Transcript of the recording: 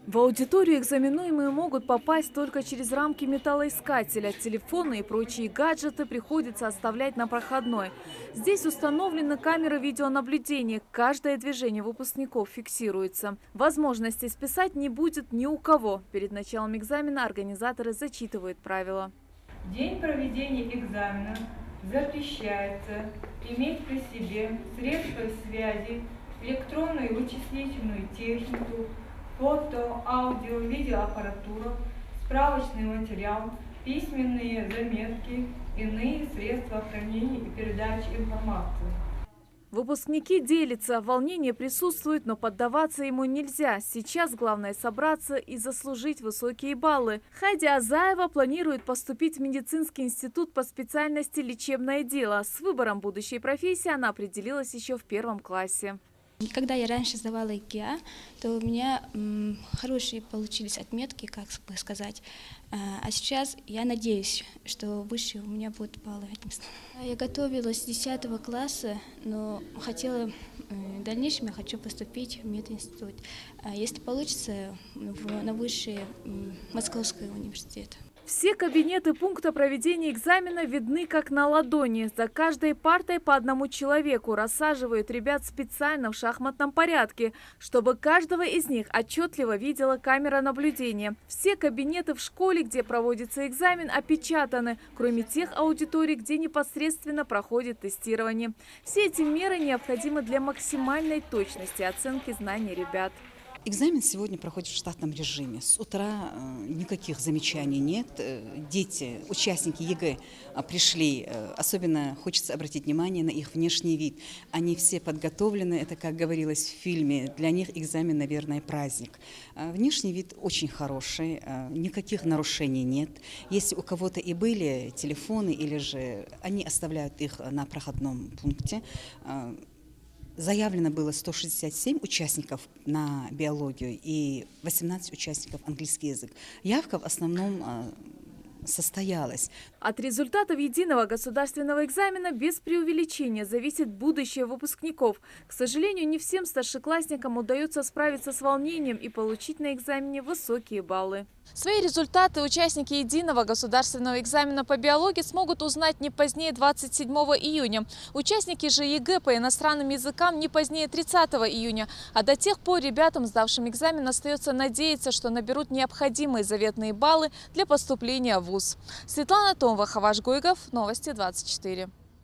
В аудиторию экзаменуемые могут попасть только через рамки металлоискателя. Телефоны и прочие гаджеты приходится оставлять на проходной. Здесь установлены камеры видеонаблюдения. Каждое движение выпускников фиксируется. Возможности списать не будет ни у кого. Перед началом экзамена организаторы зачитывают правила. В день проведения экзамена запрещается иметь при себе средства связи, электронную и вычислительную технику, фото, аудио, видеоаппаратуру, справочный материал, письменные заметки, иные средства хранения и передачи информации. Выпускники делятся, волнение присутствует, но поддаваться ему нельзя. Сейчас главное собраться и заслужить высокие баллы. Хайди Азаева планирует поступить в медицинский институт по специальности лечебное дело. С выбором будущей профессии она определилась еще в 1 классе. Когда я раньше сдавала ЕГЭ, то у меня хорошие получились отметки, как бы сказать. А сейчас я надеюсь, что выше у меня будут баллы. Я готовилась с 10 класса, но хотела в дальнейшем я хочу поступить в мединститут. Если получится, на высший Московский университет. Все кабинеты пункта проведения экзамена видны как на ладони. За каждой партой по одному человеку рассаживают ребят специально в шахматном порядке, чтобы каждого из них отчетливо видела камера наблюдения. Все кабинеты в школе, где проводится экзамен, опечатаны, кроме тех аудиторий, где непосредственно проходит тестирование. Все эти меры необходимы для максимальной точности оценки знаний ребят. Экзамен сегодня проходит в штатном режиме. С утра никаких замечаний нет. Дети, участники ЕГЭ пришли. Особенно хочется обратить внимание на их внешний вид. Они все подготовлены. Это, как говорилось в фильме, для них экзамен, наверное, праздник. Внешний вид очень хороший. Никаких нарушений нет. Если у кого-то и были телефоны, или же они оставляют их на проходном пункте. Заявлено было 167 участников на биологию и 18 участников английский язык. Явка в основном состоялась. От результатов единого государственного экзамена без преувеличения зависит будущее выпускников. К сожалению, не всем старшеклассникам удается справиться с волнением и получить на экзамене высокие баллы. Свои результаты участники единого государственного экзамена по биологии смогут узнать не позднее 27 июня. Участники же ЕГЭ по иностранным языкам не позднее 30 июня. А до тех пор ребятам, сдавшим экзамен, остается надеяться, что наберут необходимые заветные баллы для поступления в вуз. Светлана Томова, Хаваш Гуйгов, Новости 24.